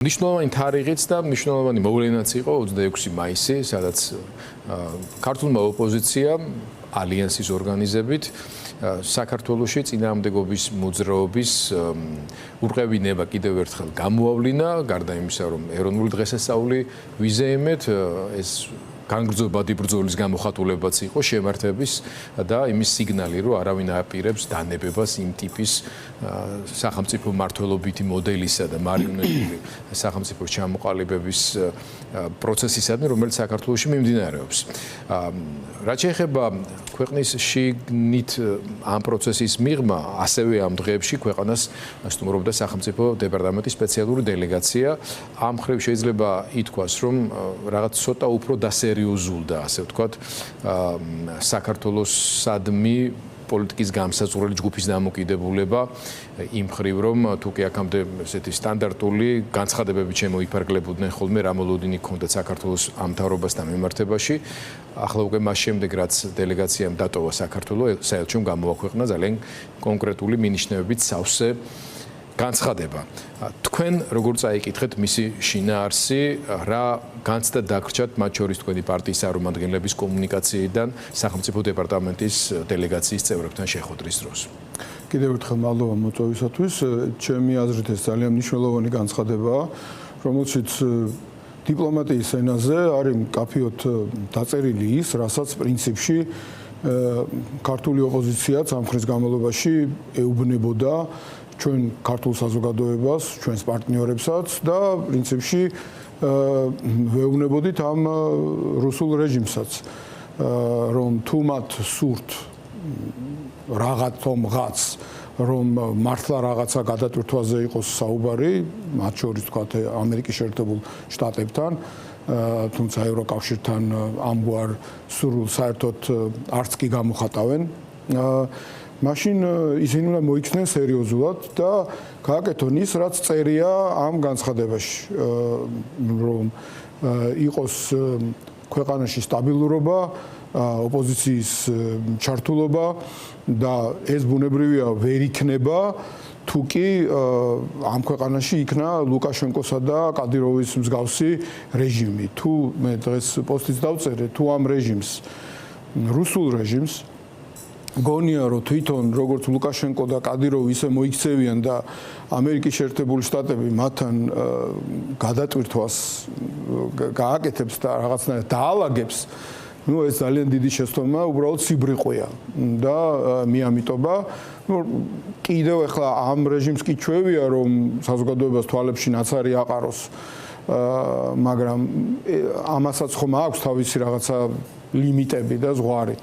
მნიშვნელოვანი თარიღიც და მნიშვნელოვანი მოვლენაც იყო 26 მაისი, სადაც ქართულმა ოპოზიციამ ალიანსის ორგანიზებით საქართველოში წინააღმდეგობის მოძრაობის ურყევინება კიდევ ერთხელ გამოავლინა, გარდა იმისა, რომ ეროვნული დღესასწაული ვიზეიმეთ, ეს განგრძობადი ბრძოლის გამოხატულებაც იყო შემართების და იმის სიგნალი, რომ არავინ აპირებს დანებებას იმ ტიპის სახელმწიფო მმართველობითი მოდელისა და მარიონეტული სახელმწიფოს ჩამოყალიბების პროცესისადმი, რომელიც საქართველოში მიმდინარეობს. რაც შეეხება ქვეყნის შიგნით ამ პროცესის მიღმა, ასევე ამ დღეებში ქვეყანას სტუმრობდა სახელმწიფო დეპარტამენტის სპეციალური დელეგაცია. ამ მხრივ შეიძლება ითქვას, რომ რაღაც ცოტა უფრო დასერიოზულდა, ასე ვთქვათ, საქართველოსადმი პოლიტიკის გამსაზღვრელი ჯგუფის დამოკიდებულება იმ მხრივ, რომ თუ კი აქამდე ესეთი სტანდარტული განცხადებები შემოიფარგლებოდნენ ხოლმე რა მოლოდინი ჰქონდათ საქართველოს ამ მთავრობასთან მიმართებაში, ახლა უკვე მას შემდეგ, რაც დელეგაციამ დატოვა საქართველო, საელჩომ გამოაქვეყნა ძალიან კონკრეტული მინიშნებებით სავსე განცხადება. თქვენ როგორ წაიკითხეთ მისი შინაარსი, რა განცდა დაგრჩათ მათ შორის თქვენი პარტიის წარმომადგენლების კომუნიკაციიდან სახელმწიფო დეპარტამენტის დელეგაციის წევრებთან შეხვედრის დროს? კიდევ ერთხელ მადლობა მოწვევისათვის. ჩემი აზრით ეს ძალიან მნიშვნელოვანი განცხადებაა, რომელშიც დიპლომატიის ენაზე არის მკაფიოდ დაწერილი ის, რასაც პრინციპში ქართული ოპოზიციაც ამ ხრის განმავლობაში ეუბნებოდა ჩვენ ქართულ საზოგადოებას, ჩვენს პარტნიორებსაც და პრინციპში ვეუბნებოდით ამ რუსულ რეჟიმსაც, რომ თუ მათ სურთ რაღაცომღაც, რომ მართლა რაღაცა გადატვირთვაზე იყოს საუბარი, მათ შორის თქვათ ამერიკის შეერთებულ შტატებთან, თუმცა ევროკავშირთან ამგვარ სურვილს საერთოდ არც კი გამოხატავენ. მაშინ ისინი უნდა მოიქცნენ სერიოზულად და გააკეთონ ის, რაც წერია ამ განცხადებაში, რომ იყოს ქვეყანაში სტაბილურობა, ოპოზიციის ჩართულობა და ეს ბუნებრივია ვერ იქნება, თუ კი ამ ქვეყანაში იქნა ლუკაშენკოსა და კადიროვის მსგავსი რეჟიმი. თუ მე დღეს პოსტიც დავწერე, თუ ამ რეჟიმს, რუსულ რეჟიმს გონია, რომ თვითონ როგორც ლუკაშენკო და კადიროვი ისე მოიქცევიან და ამერიკის შეერთებული შტატები მათთან გადატვირთვას გააკეთებს და რაღაცნაირად დაალაგებს, ну ეს ძალიან დიდი შეცდომა, უბრალოდ სიბრიყვეა და მიამიტობა. კიდევ ახლა ამ რეჟიმს კი ჩვევია, რომ საზოგადოებას თვალებში ნაცარი აყაროს, მაგრამ ამასაც ხომ აქვს თავისი რაღაცა ლიმიტები და ზღვარი.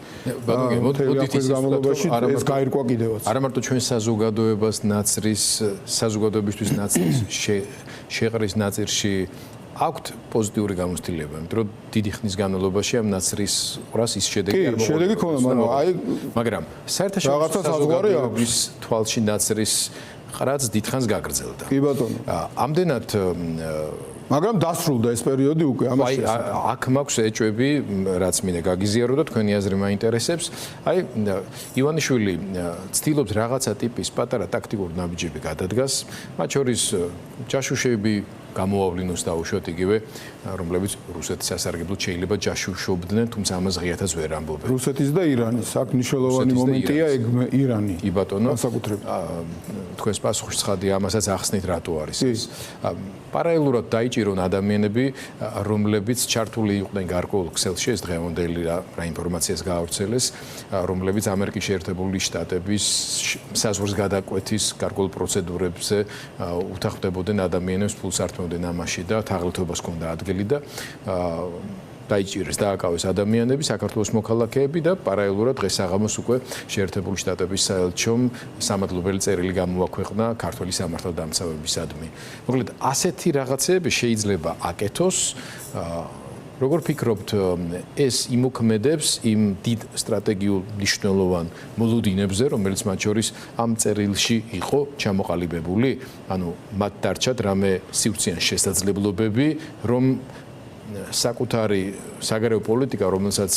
მოდით ის გამოლობაში ეს გაირკვა კიდევაც. არა მარტო ჩვენ საზოგადოებას ნაცრის, საზოგადოებისთვის ნაცრის შეყრის ნაწილში აქვთ პოზიტიური გამოცდილება, იმიტომ რომ დიდი ხნის განმავლობაში ამ ნაცრის ყრას ის შედეგი არ მოყვა. შედეგი ქონდა, მაგრამ საერთაშორისო საზოგადოების თვალში ნაცრის ყრაც დიდხანს გაგრძელდა. კი ბატონო. ამდენად მაგრამ დასრულდა ეს პერიოდი უკვე ამაში. აქ მაქვს ეჭვები, რაც მინდა გაგიზიარო და თქვენი აზრი მაინტერესებს. აი, ივანიშვილი ცდილობს რაღაცა ტიპის პატარა ტაქტიკური ნაბიჯები გადადგას, მათ შორის ჯაშუშები გამოავლინოს დაუშვათ იგივე, რომლებიც რუსეთის სასარგებლოდ შეიძლება ჯაშუშობდნენ, თუმცა ამას ღიათაც ვერ ამბობენ. რუსეთის და ირანის, აქ მნიშვნელოვანი მომენტია ირანი. კი ბატონო. განსაკუთრებით. თქვენს პასუხში ცხადია, ამასაც ახსნით რატო არის ეს. პარალელურად დაიჭირონ ადამიანები, რომლებიც ჩართული იყვნენ გარკვეულ ქსელში, ეს დღევანდელი რა ინფორმაციას გაავრცელეს, რომლებიც ამერიკის შეერთებული შტატების საზღვრის გადაკვეთის გარკვეულ პროცედურებზე უთანხმდებოდნენ ადამიანებს, ფულს ართმევდნენ ამაში და თაღლითობას ჰქონდა ადგილი და დაიჭირეს, დააკავეს ადამიანები, საქართველოს მოქალაქეები და პარალელურად დღეს საღამოს უკვე შეერთებული შტატების საელჩომ სამადლობელი წერილი გამოაქვეყნა ქართული სამართალდამცავებისადმი. მოკლედ, ასეთი რაღაცები შეიძლება აკეთოს. როგორ ფიქრობთ, ეს იმოქმედებს იმ დიდ სტრატეგიულ მნიშვნელოვან მოლოდინებზე, რომელიც მათ შორის ამ წერილში იყო ჩამოყალიბებული? ანუ მათ დარჩათ რამე სივრციან შესაძლებლობები, რომ საკუთარი საგარეო პოლიტიკა, რომელსაც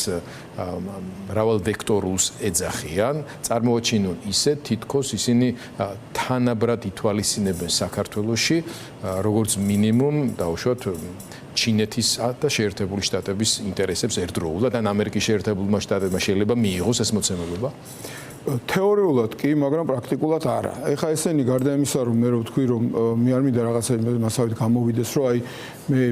მრავალ ვექტორულს ეძახიან, წარმოაჩინონ ისე, თითქოს ისინი თანაბრად ითვალისწინებენ საქართველოში, როგორც მინიმუმ დაუშვათ ჩინეთის და შეერთებული შტატების ინტერესებს ერთდროულად, ან ამერიკის შეერთებულმა შტატებმა შეიძლება მიიღოს ეს მოცემულობა? თეორიულად კი, მაგრამ პრაქტიკულად არა. ეხლა ესენი გარდა იმისა, რომ მე რო ვთქვი, რომ მე არ მინდა რაღაცა მასავით გამოვიდეს, რომ აი მე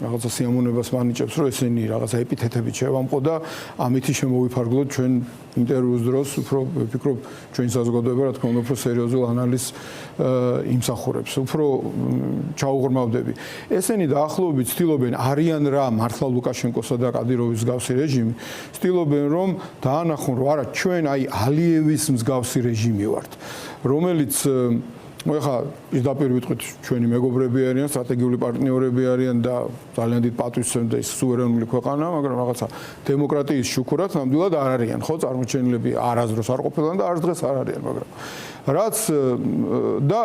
რაღაცა სიამოვნებას მანიჭებს, რომ ესენი რაღაცა ეპითეტებით შევამყო და ამითი შემოვიფარგლოთ ჩვენ ინტერვიუს დროს, უფრო ვფიქრობ, ჩვენ საზოგადოება, რა თქმა უნდა, უფრო სერიოზულ ანალიზს იმსახურებს, უფრო ჩაუღრმავდები. ესენი დაახლოებით ცდილობენ არიან რა მართლა ლუკაშენკოსა და კადიროვის მსგავსი რეჟიმი, ცდილობენ რომ დაანახონ, რომ არა ჩვენ აი ალიევის მსგავსი რეჟიმი ვართ, რომელიც ეხლა პირდაპირ ვიტყვით ჩვენი მეგობრები არიან, სტრატეგიული პარტნიორები არიან და ძალიან დიდ პატივს სცემდა ის სუვერენული ქვეყანა, მაგრამ რაღაცა დემოკრატიის შუქურად ნამდვილად არ არიან, ხო, წარმოჩენილები არასდროს არ ყოფილან და არც დღეს არ არიან, მაგრამ რაც და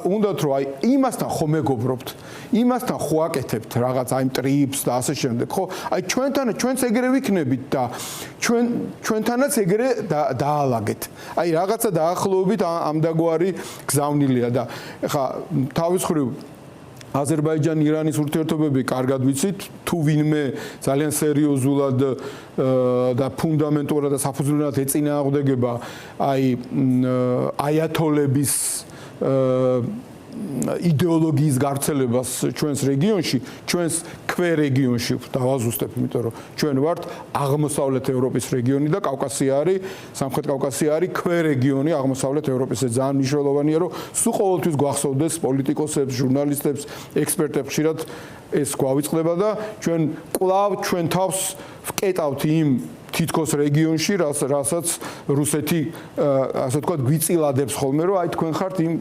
უნდათ რომ აი იმასთან ხო მეგობრობთ, იმასთან ხო აკეთებთ რაღაც აი ტრიპს და ასე შემდეგ, ხო? აი ჩვენც ეგრე ვიქნებით და ჩვენთანაც ეგრე დაალაგეთ. აი რაღაცა დაახლოებით ამდაგვარი გზავნილია და ეხა თავის მხრივ აზერბაიჯან-ირანის ურთიერთობები კარგად ვიცით, თუ ვინმე ძალიან სერიოზულად და ფუნდამენტურად და საფუძვლიანად ეწინააღმდეგება აი აიათოლების იდეოლოგიის გავრცელებას ჩვენს რეგიონში, ჩვენს ქვერეგიონში დავაზუსტებ, იმიტომ რომ ჩვენ ვართ აღმოსავლეთ ევროპის რეგიონი და კავკასია არის, სამხრეთ კავკასია არის ქვერეგიონი აღმოსავლეთ ევროპის. ეს ძალიან მნიშვნელოვანია, რომ სულ ყოველთვის გვახსოვდეს პოლიტიკოსებს, ჟურნალისტებს, ექსპერტებს ხშირად ეს გვავიწყდება და ჩვენ კვლავ ჩვენ თავს ვკეტავთ იმ თითქოს რეგიონში, რასაც რუსეთი ასე ვთქვათ გვიწილადებს ხოლმე, რომ აი თქვენ ხართ იმ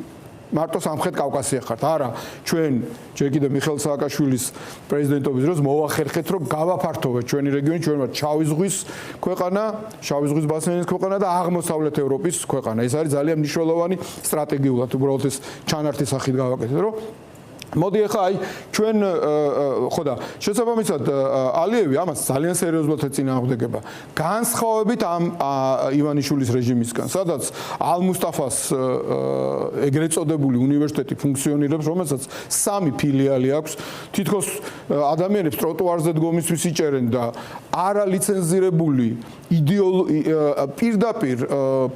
მარტო სამხრეთ კავკასია ხართ. არა, ჩვენ ჯერ კიდევ მიხეილ სააკაშვილის პრეზიდენტობის დროს მოვახერხეთ, რომ გავაფართოვეთ ჩვენი რეგიონი, ჩვენ ვართ შავი ზღვის ქვეყანა, შავი ზღვის ბასენის ქვეყანა და აღმოსავლეთ ევროპის ქვეყანა. ეს არის ძალიან მნიშვნელოვანი სტრატეგიულად, უბრალოდ ეს ჩანართის სახით გავაკეთეთ, რომ მოდი ახლა აი ჩვენ ხო და შესაბამისად ალიევი ამას ძალიან სერიოზულად ეწინააღმდეგება. განსხვავებით ამ ივანიშვილის რეჟიმისგან, სადაც ალ-მუსტაფას ეგრეთ წოდებული უნივერსიტეტი ფუნქციონირებს, რომელსაც 3 ფილიალი აქვს, თითქოს ადამიანებს ტროტუარზე დგომისთვის იჭერენ და არალიცენზირებული პირდაპირ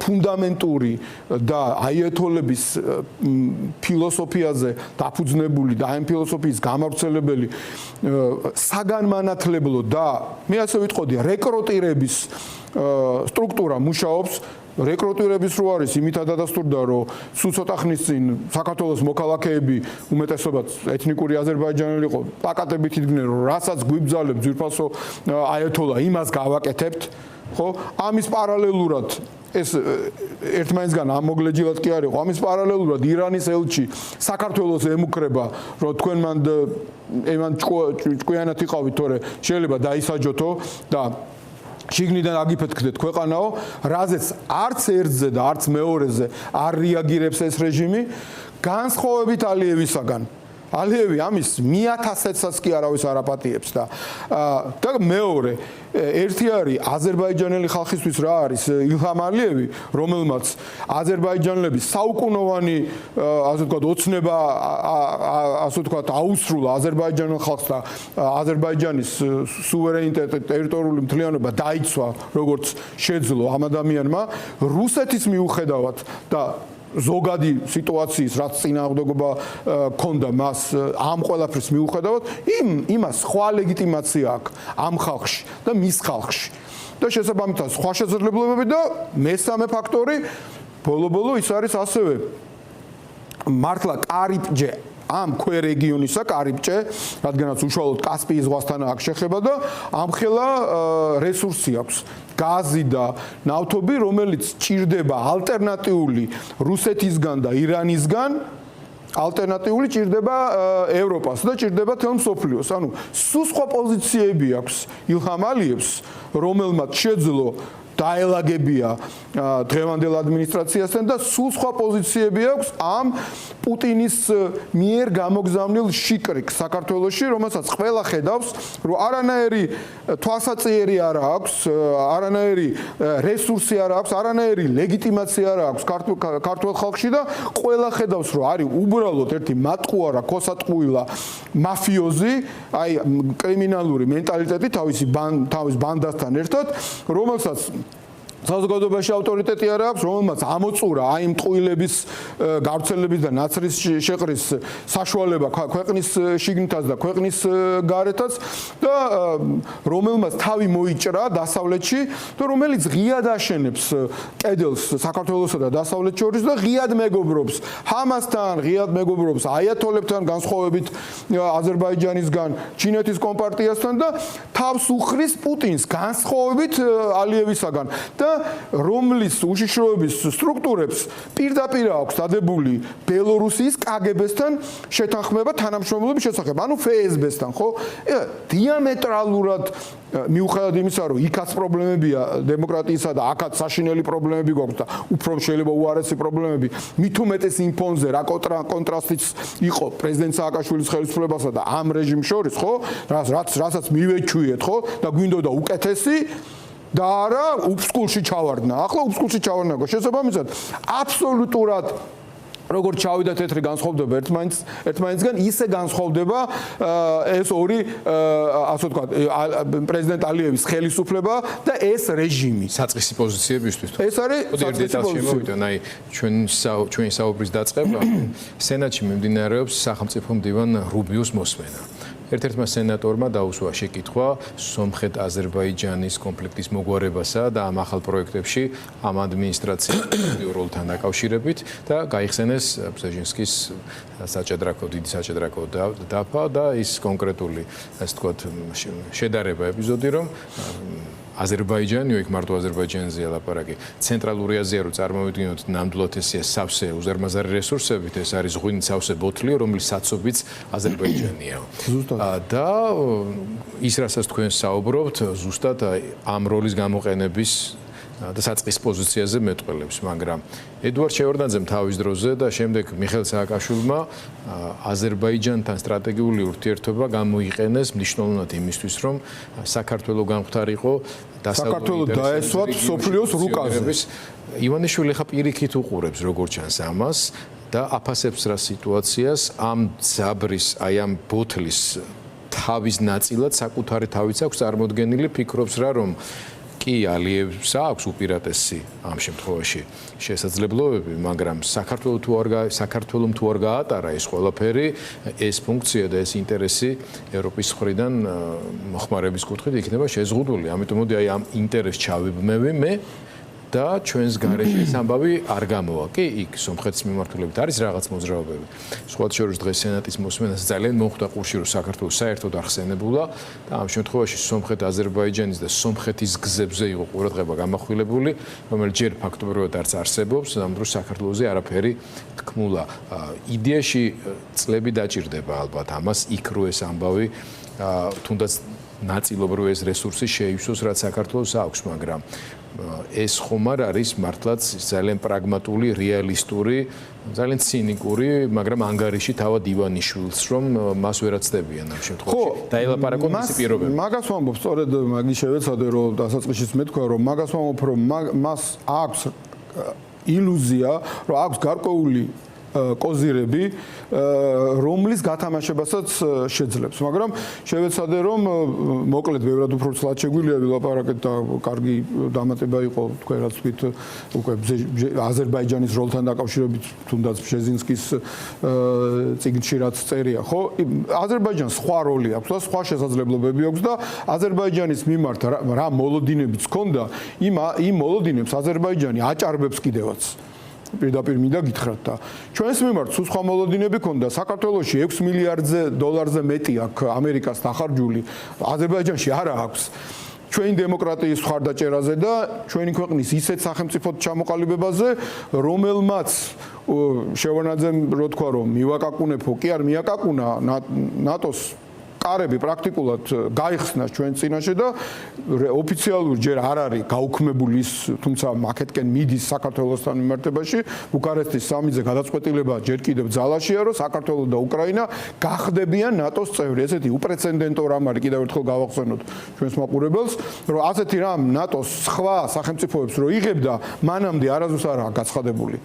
ფუნდამენტური და აიათოლების ფილოსოფიაზე დაფუძნებული და ამ ფილოსოფიის გამავრცელებელი საგანმანათლებლო და მე ასე ვიტყოდი რეკრუტირების სტრუქტურა მუშაობს. რეკრუტირების რო არის იმითად დადასტურდა, რომ სულ ცოტა ხნის წინ საქართველოს მოქალაქეები უმეტესობად ეთნიკური აზერბაიჯანელი იყო, პლაკატებით იდგნენ, რომ რასაც გვიბძალებ ძვირფასო აიათოლა, იმას გავაკეთებთ, ხო? ამის პარალელურად ეს ერთმანეთსგან ამოგლეჯილად კი არ იყო. ამის პარალელურად ირანის ელჩი საქართველოს ემუქრება, რომ თქვენ მან ჭკვიანად იყავით, თორე შეიძლება დაისაჯოთო და შიგნიდან აგიფეთქდეთ ქვეყანაო, რაზეც არც ერთზე და არც მეორეზე არ რეაგირებს ეს რეჟიმი, განსხვავებით ალიევისაგან. ალიევი ამის 1000-საც კი არავის არ აპატიებს და მეორე ერთი არის აზერბაიჯანელი ხალხისთვის რა არის ილჰამ ალიევი, რომელმაც აზერბაიჯანელები საუკუნოვანი ასე ვთქვათ ოცნება ასე ვთქვათ აუსრულა აზერბაიჯანელ ხალხს და აზერბაიჯანის სუვერენიტეტი, ტერიტორიული მთლიანობა დაიცვა, როგორც შეძლო ამ ადამიანმა რუსეთის მიუხედავად და ზოგადი სიტუაციის რაც წინააღმდეგობა ქონდა მას ამ ყველაფრის მიუხედავად იმას სხვა ლეგიტიმაცია აქვს ამ ხალხში და მის ხალხში და შესაბამისად სხვა შესაძლებლობები და მესამე ფაქტორი ბოლო-ბოლო ის არის ასევე მართლა კარიბჭე ამ ქვერეგიონისა კარიბჭე, რადგანაც უშუალოდ კასპიის ზღვასთან აქვს შეხება და ამხელა რესურსი აქვს. გაზი და ნავთობი, რომელიც ჭირდება ალტერნატიული რუსეთისგან და ირანისგან, ალტერნატიული ჭირდება ევროპას და ჭირდება თელ მსოფლიოს. ანუ სულ სხვა პოზიციები აქვს ილჰამ ალიევს, რომელმაც შეძლო დაელაგებია დღევანდელ ადმინისტრაციასთან და სულ სხვა პოზიციები აქვს ამ პუტინის მიერ გამოგზავნილ შიკრიკს საქართველოში, რომელსაც ყველა ხედავს, რომ არანაირი თვალსაჩინო არ აქვს, არანაირი რესურსი არ აქვს, არანაირი ლეგიტიმაცია არ აქვს ქართულ ხალხში და ყველა ხედავს, რომ არის უბრალოდ ერთი მატყუარა, ქოსატყუილა, მაფიოზი, აი კრიმინალური მენტალიტეტი თავის ბანდასთან ერთად, რომელსაც საზოგადოებაში ავტორიტეტი არ აქვს, რომელმაც ამოწურა აი მტყუილების გავრცელების და ნაცრის შეყრის საშუალება ქვეყნის შიგნითაც და ქვეყნის გარეთაც და რომელმაც თავი მოიჭრა დასავლეთში და რომელიც ღიად აშენებს კედელს საქართველოსა და დასავლეთ შორის და ღიად მეგობრობს ჰამასთან, ღიად მეგობრობს აიათოლებთან, განსხვავებით აზერბაიჯანისგან, ჩინეთის კომპარტიასთან და თავს უხრის პუტინს განსხვავებით ალიევისაგან და რომლის უშიშროების სტრუქტურებს პირდაპირ აქვს დადებული ბელორუსიის კგბ-სთან შეთანხმება თანამშრომლობის შესახებ, ანუ FSB-სთან, ხო? დიამეტრალურად მიუხედავად იმისა, რომ იქაც პრობლემებია დემოკრატიისა და აქაც საშინელი პრობლემები გვაქვს და უფრო შეიძლება უარესი პრობლემები, მით უმეტეს იმ ფონზე რა კონტრასტიც იყო პრეზიდენტ სააკაშვილის ხელისუფლებასა და ამ რეჟიმს შორის, ხო? რასაც მივეჩვიეთ, ხო? და გვინდოდა უკეთესი და არა უფსკულში ჩავარდნა. ახლა უფსკულში ჩავარდნა. შესაბამისად, აბსოლუტურად როგორც ჩავიდა თეთრი განსხვავდება ერთმანეთისგან, ისე განსხვავდება ეს ორი ასე ვთქვათ პრეზიდენტ ალიევის ხელისუფლება და ეს რეჟიმი. საწყისი პოზიციებისთვის. ეს არის საწყისი პოზიციები. აი ჩვენი საუბრის დაწყება სენატში მიმდინარეობს სახელმწიფო მდივან რუბიოს მოსმენა. ერთ-ერთმა სენატორმა დაუსვა შეკითხვა სომხეთ-აზერბაიჯანის კონფლიქტის მოგვარებასა და ამ ახალ პროექტებში ამ ადმინისტრაციის როლთან დაკავშირებით და გაიხსენეს ბზეჟინსკის დიდი საჭადრაკო დაფა და ის კონკრეტული ასე ვთქვათ შედარება ეპიზოდი, რომ აზერბაიჯანი, იქ მარტო აზერბაიჯანზეა ლაპარაკი, ცენტრალური აზია რო წარმოვიდგინოთ, ნამდვილად ესეა სავსე უზარმაზარი რესურსებით, ეს არის ღვინით სავსე ბოთლიო, რომლის საცობიც აზერბაიჯანია. და ის რასაც თქვენ საუბრობთ, ზუსტად ამ როლის გამოყენების და საწყის პოზიციაზე მეტყველებს, მაგრამ ედუარდ შევარდნაძემ თავის დროზე და შემდეგ მიხეილ სააკაშვილმა აზერბაიჯანთან სტრატეგიული ურთიერთობა გამოიყენეს მნიშვნელოვნად იმისთვის, რომ საქართველოს გამختارიყო საქართველოს დაესვათ სოფლიოს რუკაზე. ივანიშვილი ხა პირიქით უყურებს როგორც ჩანს ამას და აფასებს რა სიტუაციას ამ ძაბრის, აი ამ ბოთლის თავის ნაწილად საკუთარი თავიც აქვს წარმოდგენილი, ფიქრობს რა რომ კი ალიევს აქვს უპირატესი ამ შემთხვევაში შესაძლებლობები, მაგრამ საქართველოს თუ არ გაატარა ეს ყველაფერი, ეს ფუნქცია და ეს ინტერესი ევროპის მხრიდან მოხმარების კუთხით იქნება შეზღუდული. ამიტომ მოდი აი ამ ინტერესს ჩავიბმევი მე და ჩვენს გარეშე ეს ამბავი არ გამოვა. კი, იქ სომხეთის მიმართულებით არის რაღაც მოძრაობები. სხვათა შორის დღეს სენატის მოსმენას ძალიან მოხვდა ყურში, რომ საქართველოს საერთოდ ახსენებულა და ამ შემთხვევაში სომხეთ-აზერბაიჯანის და სომხეთის გზებზე იყო ყურადღება გამახვილებული, რომელიც ჯერ ფაქტობრივად არც არსებობს, ამ დროს საქართველოზე არაფერი თქმულა. იდეაში წლები დაჭირდება ალბათ ამას, იქ რო ეს ამბავი თუნდაც ნაწილობრივ ეს რესურსი შეივსოს, რაც საქართველოს აქვს, მაგრამ ეს ხომ არ არის მართლაც ძალიან პრაგმატული, რეალისტური, ძალიან ცინიკური, მაგრამ ანგარიში თავად ივანიშვილს, რომ მას ვერაცდებიან ამ შემთხვევაში. დაელაპარაკო მისი პირობები. მაგას ვამბობ, სწორედ მაგის შევეცადე, რომ დასაწყისშიც მეთქვა, რომ მაგას ვამბობ, რომ მას აქვს ილუზია, რომ აქვს გარკვეული კოზირები, რომლის გათამაშებასაც შეძლებს. მაგრამ შევეცადე, რომ მოკლედ ბევრად უფრო ცლად შეგვიძლია ვილაპარაკეთ და კარგი დამატება იყო თქვენ რაც ვთქვით უკვე აზერბაიჯანის როლთან დაკავშირებით, თუნდაც ბჟეზინსკის წიგნში რაც წერია, ხო? აზერბაიჯანს სხვა როლი აქვს და სხვა შესაძლებლობები აქვს და აზერბაიჯანის მიმართ რა მოლოდინებიც ჰქონდა, იმ მოლოდინებს აზერბაიჯანი აჭარბებს კიდევაც. პირდაპირ მინდა გითხრათ და ჩვენს მიმართ სულ სხვა მოლოდინები ქონდა. საქართველოში 6 მილიარდზე დოლარზე მეტი აქვს ამერიკას დახარჯული, აზერბაიჯანში არა აქვს. ჩვენი დემოკრატიის მხარდაჭერაზე და ჩვენი ქვეყნის ისეთ სახელმწიფოდ ჩამოყალიბებაზე, რომელმაც შევარდნაძემ რო თქვა, რომ მივაკაკუნებო, კი არ მიაკაკუნა ნატოს კარები პრაქტიკულად გაიხსნა ჩვენ წინაშე და ოფიციალურად ჯერ არ არის გაუქმებული ის, თუმცა მაკეთკენ მიდის საქართველოსთან მიმართებაში. ბუქარესტის სამიზე გადაწყვეტილება ჯერ კიდევ ძალაშია, რომ საქართველო და უკრაინა გახდებიან ნატოს წევრი. ესეთი უპრეცედენტო რამ არის, კიდევ ერთხელ გავახსენოთ ჩვენს მაყურებელს, რომ ასეთი რამ ნატოს სხვა სახელმწიფოებს რო იღებდა, მანამდე არასდროს არაა გაცხადებული.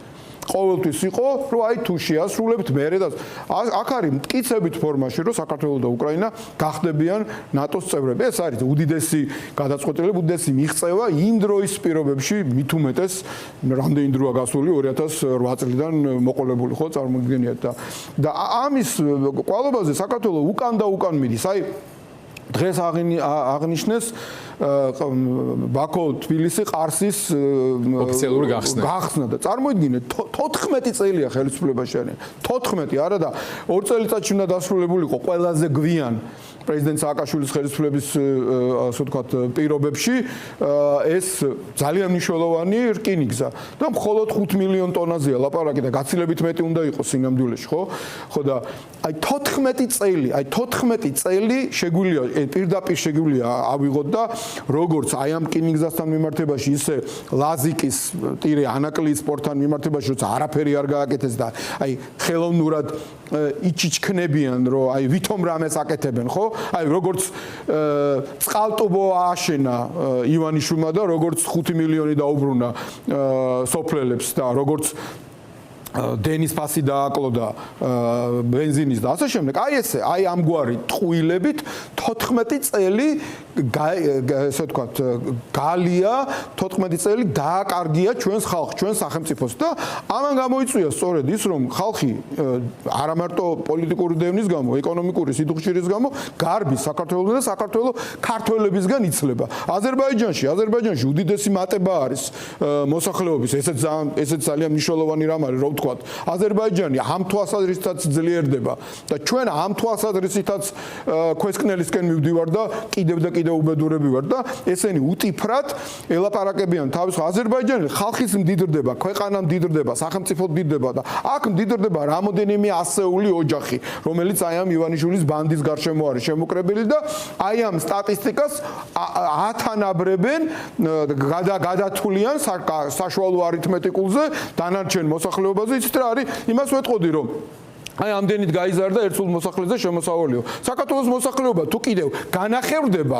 ყოველთვის იყო, რომ აი თუ შეასრულებთ მერე და აქ არის მტკიცებით ფორმაში, რომ საქართველო და უკრაინა გახდებიან ნატოს წევრები. ეს არის უდიდესი გადაწყვეტილება, უდიდესი მიღწევა იმ დროის პირობებში, მით უმეტეს რამდენი დროა გასული 2008 წლიდან მოყოლებული ხო წარმოგიდგენიათ და ამის კვალობაზე საქართველო უკან და უკან მიდის. აი დღეს აღნიშნეს ბაქო თბილისი ყარსის ოფიციალური გახსნა და წარმოიდგინეთ 14 წელია ხელისუფლებაში არის 14 არა და 2 წელიწადში უნდა დასრულებულიყო ყველაზე გვიან პრეზიდენტ სააკაშვილის ხელისუფლების ასე ვთქვათ პირობებში ეს ძალიან მნიშვნელოვანი რკინიგზა და მხოლოდ 5 მილიონ ტონაზეა ლაპარაკი და გაცილებით მეტი უნდა იყოს სინამდვილეში ხო და აი 14 წელი შეგვიძლია პირდაპირ შეგვიძლია ავიღოთ და როგორც აი ამ რკინიგზასთან მიმართებაში ისე ლაზიკის ტირე ანაკლიის სპორტთან მიმართებაში როცა არაფერი არ გააკეთეს და აი ხელოვნურად იჩიჩქნებიან რომ აი ვითომ რამეს აკეთებენ ხო აი როგორც წყალტუბო ააშენა ივანიშვილმა და როგორც 5 მილიონი დაუბრუნა სოფლელებს და როგორც დენის ფასი დააკლოდა ბენზინის და ასე შემდეგ. აი ესე, აი ამგვარი ტყუილებით 14 წელი ესე ვთქვათ გალია 14 წელი დააკარგია ჩვენს ხალხს, ჩვენს სახელმწიფოს და ამან გამოიწვია სწორედ ის რომ ხალხი არა მარტო პოლიტიკური დევნის გამო, ეკონომიკური სიდუხშირის გამო გარბის საქართველოს და საქართველოს ქართველებისგან იცლება. აზერბაიჯანში უდიდესი მატება არის მოსახლეობის, ესეც ძალიან მნიშვნელოვანი რამ არის, რომ ვთქვათ, აზერბაიჯანი ამ თვალსაზრისითაც ძლიერდება და ჩვენ ამ თვალსაზრისითაც ქვესკნელისკენ მივდივარ და კიდევ უბედურები ვარ და ესენი უტიფრად ელაპარაკებიან თავის აზერბაიჯანი ხალხის მდიდრდება, ქვეყანა მდიდრდება, სახელმწიფო მდიდრდება და აქ მდიდრდება რამოდენიმე ასეული ოჯახი, რომელიც აი ამ ივანიშვილის ბანდის გარშემო არის შემოკრებილი და აი ამ სტატისტიკას ათანაბრებენ გადათვლიან საშუალო არითმეტიკულზე დანარჩენ მოსახლეობაზე იცით რა არის იმას ვეტყოდი რომ აი ამდენით გაიზარდა ერთსულ მოსახლეზე შემოსავალიო. საქართველოს მოსახლეობა თუ კიდევ განახევრდება,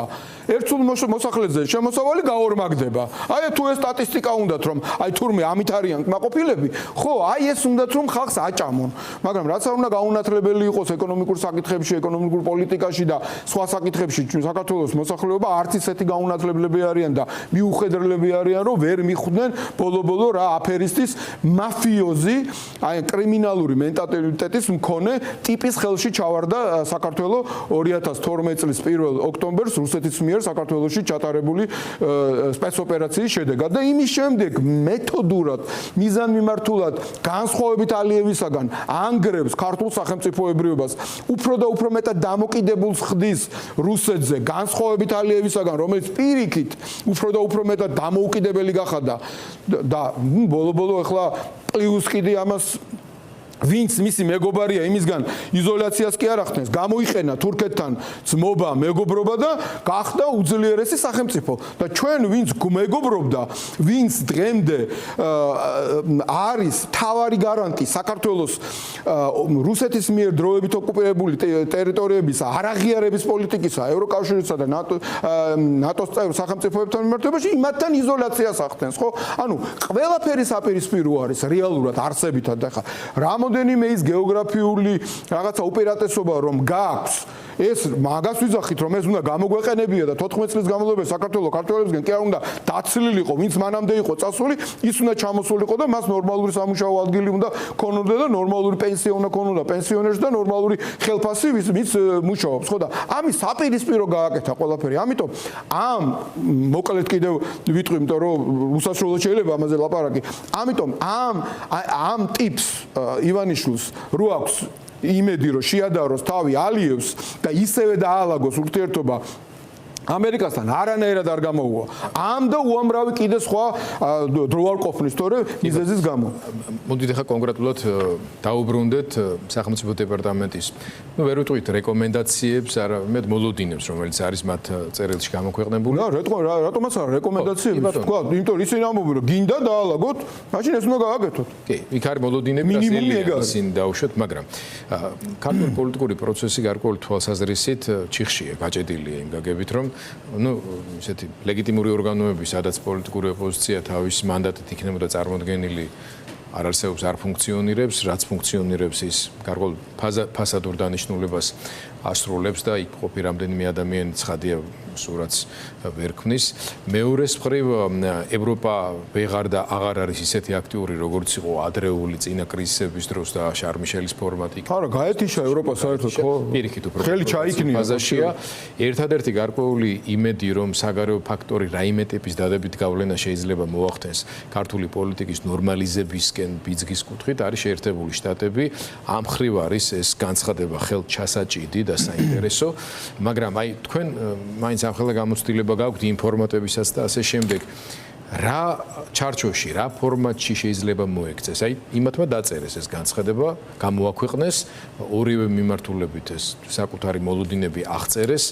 ერთსულ მოსახლეზე შემოსავალი გაორმაგდება. აი თუ ეს სტატისტიკა უნდათ რომ აი თურმე ამით არიან კმაყოფილები, ხო, აი ეს უნდათ რომ ხალხს აჭამონ. მაგრამ რაც არ უნდა გაუნათლებელი იყოს ეკონომიკურ საკითხებში, ეკონომიკურ პოლიტიკაში და სხვა საკითხებში, საქართველოს მოსახლეობა არც ისეთი გაუნათლებლები არიან და მიუხედრლები არიან, რომ ვერ მიხვდნენ ბოლო-ბოლო რა აფერისტის მაფიოზი, აი კრიმინალური მენტალიტეტის მქონე ტიპის ხელში ჩავარდა საქართველოს 2012 წლის 1 ოქტომბერს რუსეთის მიერ საქართველოში ჩატარებული სპეცოპერაციის შედეგად და იმის შემდეგ მეთოდურად მიზანმიმართულად განსხვავებით ალიევისაგან ანგრევს ქართულ სახელმწიფოებრიობას უფრო და უფრო მეტად დამოკიდებულს ხდის რუსეთზე განსხვავებით ალიევისაგან რომელიც პირიქით უფრო და უფრო მეტად დამოუკიდებელი გახადა და ბოლო-ბოლო ახლა პლუს კიდე ამას ვინც მისი მეგობარია იმისგან იზოლაციას კი არ ახდენს გამოიყენა თურქეთთან ძმობა მეგობრობა და გახდა უძლიერესი სახელმწიფო და ჩვენ ვინც მეგობრობდა ვინც დღემდე არის თავარი გარანტი საქართველოს რუსეთის მიერ დროებით ოკუპირებული ტერიტორიების არაღიარების პოლიტიკისა ევროკავშირისა და ნატოს წევრ სახელმწიფოებთან მიმართებაში იმათთან იზოლაციას ახდენს ხო ანუ ყველაფერი საპირისპირო არის რეალურად არსებითად და ხა რამოდენიმე ის გეოგრაფიული რაღაცა უპირატესობა რომ გააქვს ეს მაგას ვიძახით რომ ეს უნდა გამოგვეყენებია და 14 წლის განმავლობაში საქართველოს ქართველებისგან კი არ უნდა დაცლილიყო ვინც მანამდე იყო წასული ის უნდა ჩამოსულიყო და მას ნორმალური სამუშაო ადგილი უნდა ქონოდა და ნორმალური პენსია უნდა ქონოდა პენსიონერს და ნორმალური ხელფასი ვის მუშაობს ხო და ამის საპირისპირო გააკეთა ყველაფერი ამიტომ ამ მოკლედ კიდევ ვიტყვი იმიტომ რომ უსასრულოდ შეიძლება ამაზე ლაპარაკი ამიტომ ამ ტიპს ივანიშვილს რო აქვს იმედი რომ შეადაროს თავი ალიევს და ისევე დაალაგოს ურთიერთობა ამერიკასთან არანაირად არ გამოუვა. ამ და უამრავი კიდე სხვა დრო არ ყოფნის, თორე მიზეზის გამო. მოდით ახლა კონკრეტულად დაუბრუნდეთ სახელმწიფო დეპარტამენტის, ვერ ვიტყვით რეკომენდაციებს, არამედ მოლოდინებს, რომელიც არის მათ წერილში გამოქვეყნებული. რატომაც არა რეკომენდაციები, თქვა, იმიტომ რომ ისინი ამბობენ, რომ გინდა დაალაგოთ, მაშინ ეს უნდა გააკეთოთ. კი, იქ არის მოლოდინები და ისინი დაუშვათ, მაგრამ ქართული პოლიტიკური პროცესი გარკვეული თვალსაზრისით ჩიხშია, გაჭედილია იმ გაგებით, რომ ისეთი ლეგიტიმური ორგანოები, სადაც პოლიტიკური ოპოზიცია თავის მანდატით იქნებოდა წარმოდგენილი, არ არსებობს, არ ფუნქციონირებს, რაც ფუნქციონირებს ის გარკვეულ ფასადურ დანიშნულებას ასრულებს და იქ ყოფი რამდენიმე ადამიანი ცხადია სურათს ვერ ქმნის. მეორეს მხრივ ევროპა ვეღარ და აღარ არის ისეთი აქტიური, როგორც იყო ადრეული წინა კრიზისების დროს და შარლ მიშელის ფორმატი. არა, გაეთიშა ევროპა საერთოდ ხო? პირიქით უფრო ხელი ჩაიქნია ფაზაშია. ერთადერთი გარკვეული იმედი, რომ საგარეო ფაქტორი რაიმე ტიპის დადებით გავლენა შეიძლება მოახდენს ქართული პოლიტიკის ნორმალიზებისკენ ბიძგის კუთხით, არის შეერთებული შტატები. ამ მხრივ არის ეს განცხადება ხელჩასაჭიდი და საინტერესო, მაგრამ აი თქვენ მაინც ახლა გამოცდილება გაქვთ ინფორმატებისას და ასე შემდეგ. რა ჩარჩოში, რა ფორმატში შეიძლება მოექცეს? აი, იმათმა დაწერეს ეს განცხადება, გამოაქვეყნეს, ორივე მიმართულებით ეს საკუთარი მოლოდინები აღწერეს.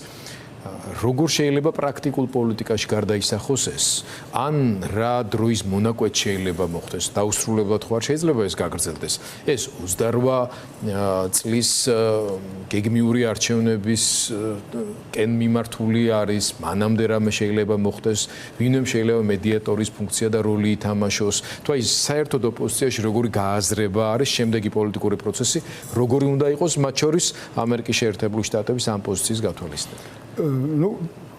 როგორ შეიძლება პრაქტიკულ პოლიტიკაში გარდაისახოს ეს? ან რა დროის მონაკვეთ შეიძლება მოხდეს? დაუსრულებლად ხო არ შეიძლება ეს გაგრძელდეს? ეს 28 წლის გეგმიური არჩევნების კენ მიმართული არის, მანამდე რამე შეიძლება მოხდეს, ვინმე შეიძლება მედიატორის ფუნქცია და როლი ითამაშოს. თუ აი საერთოდ ოპოზიციაში როგორი გააზრება არის შემდეგი პოლიტიკური პროცესი, როგორი უნდა იყოს მათ შორის ამერიკის შეერთებული შტატების ამ პოზიციის გათვალისწინება?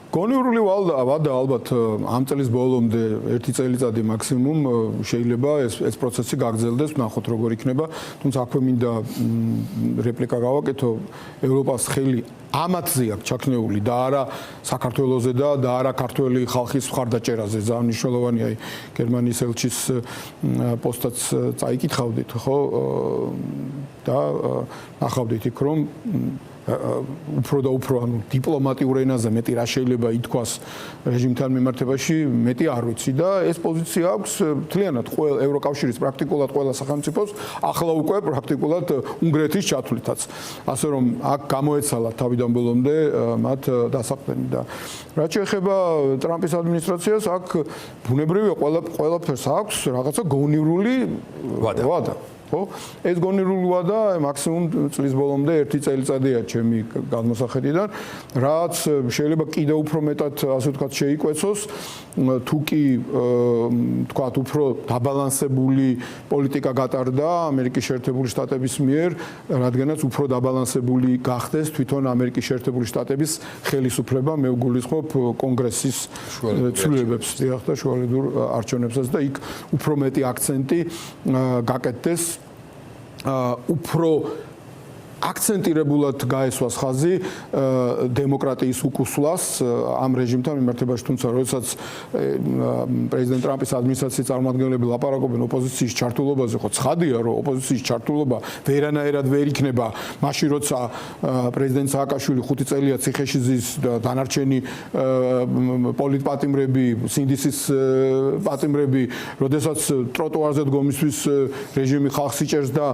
გონივრული ვადა ალბათ ამ წლის ბოლომდე 1 წელიწადი მაქსიმუმ შეიძლება ეს პროცესი გაგრძელდეს, ნახოთ როგორ იქნება, თუმცა აქვე მინდა რეპლიკა გავაკეთო, ევროპას ხელი ამათზე აქვს ჩაქნეული და არა საქართველოზე და არა ქართველი ხალხის მხარდაჭერაზე. ძალიან მნიშვნელოვანი აი გერმანიის ელჩის პოსტაც წაიკითხავდით, ხო? და ნახავდით იქ რომ უფრო და უფრო ანუ დიპლომატიურ ენაზე მეტი რა შეიძლება ითქვას რეჟიმთან მიმართებაში მეტი არ ვიცი და ეს პოზიცია აქვს მთლიანად ყველა ევროკავშირის პრაქტიკულად ყველა სახელმწიფოს ახლა უკვე პრაქტიკულად უნგრეთის ჩათვლითაც ასე რომ აქ გამოეცალა თავიდან ბოლომდე მათ დასაყრდენი და რაც შეეხება ტრამპის ადმინისტრაციას აქ ბუნებრივია ყველაფერს აქვს რაღაცა გონივრული ვადა ხო ეს გონივრული ვადა მაქსიმუმ წლის ბოლომდე 1 წელიწადია ჩემი გადმოსახედიდან რაც შეიძლება კიდევ უფრო მეტად ასე ვთქვათ შეიკვეცოს თუ კი ვთქვათ უფრო დაბალანსებული პოლიტიკა გატარდა ამერიკის შეერთებული შტატების მიერ რადგანაც უფრო დაბალანსებული გახდეს თვითონ ამერიკის შეერთებული შტატების ხელისუფლება მე ვგულისხმობ კონგრესის ცვლილებებს და შუალედურ არჩევნებსაც და იქ უფრო მეტი აქცენტი გაკეთდეს უფრო აქცენტირებულად გაესვას ხაზი დემოკრატიის უკუსლას ამ რეჟიმთან მიმართებაში თუმცა როდესაც პრეზიდენტ ტრამპის ადმინისტრაციის წარმომადგენლები ლაპარაკობენ ოპოზიციის ჩართულობაზე ხო ცხადია რომ ოპოზიციის ჩართულობა ვერანაირად ვერ იქნება მაშინ როცა პრეზიდენტ სააკაშვილი 5 წელია ციხეში ზის და დანარჩენი პოლიტპატიმრები სინდისის პატიმრები როდესაც ტროტუარზე დგომისთვის რეჟიმი ხალხს იჭერს და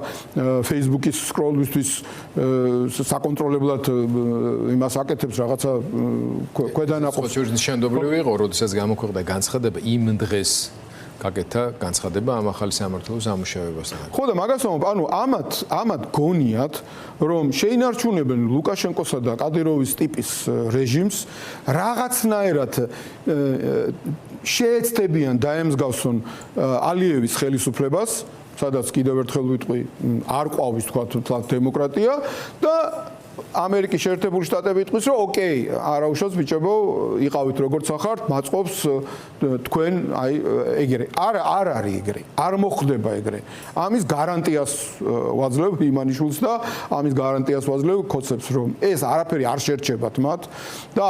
Facebook-ის სკროლისთვის საკონტროლებლად იმას აკეთებს რაღაცა ქვედანაყოფს. შენდობლივი იყო, როდესაც გამოქვეყნდა განცხადება იმ დღეს გაკეთა განცხადება ამ ახალი სამართლის ამუშავებასთან. ხო და მაგას ვამბობ, ანუ ამათ გონიათ, რომ შეინარჩუნებენ ლუკაშენკოსა და კადიროვის ტიპის რეჟიმს, რაღაცნაირად შეეცდებიან დაემსგავსონ ალიევის ხელისუფლებას სადაც კიდევ ერთხელ ვიტყვი არ ყვავის თქვა დემოკრატია და ამერიკის შეერთებული შტატები იტყვის რომ ოკეი არაუშავს ბიჭებო იყავით როგორც ახართ მაწყობს თქვენ აი ეგრე არ არის ეგრე არ მოხდება ეგრე ამის გარანტიას ვაძლევ იმანიშვილს და ამის გარანტიას ვაძლევ კოცებს რომ ეს არაფერი არ შერჩებათ მათ და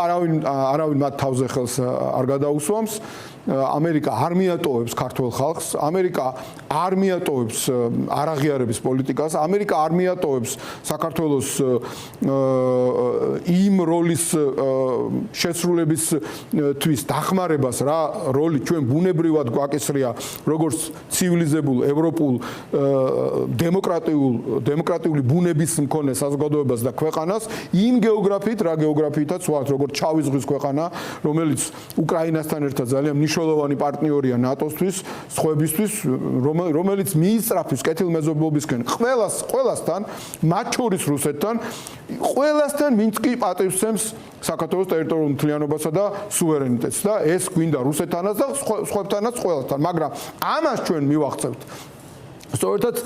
არავინ მათ თავზე ხელს არ გადაუსვამს ამერიკა არ მიატოვებს ქართულ ხალხს, ამერიკა არ მიატოვებს არაღიარების პოლიტიკას, ამერიკა არ მიატოვებს საქართველოს იმ როლის შესრულებისთვის დახმარებას, რა როლი ჩვენ ბუნებრივად გვაკისრია როგორც ცივილიზებულ ევროპულ დემოკრატიული ბუნების მქონე საზოგადოებას და ქვეყანას იმ გეოგრაფიით, რა გეოგრაფიითაც ვართ, როგორც ჩავის ზღვის ქვეყანა, რომელიც უკრაინასთან ერთად ძალიან მნიშვნელოვანი პარტნიორია ნატოსთვის, სხვებისთვის, რომელიც მიისწრაფვის კეთილმეზობლობისკენ ყველასთან, მათ შორის რუსეთთან, ყველასთან, ვინც კი პატივსცემს საქართველოს ტერიტორიულ მთლიანობასა და სუვერენიტეტს და ეს გვინდა რუსეთთანაც და სხვებთანაც ყველასთან, მაგრამ ამას ჩვენ მივახცევთ სწორედ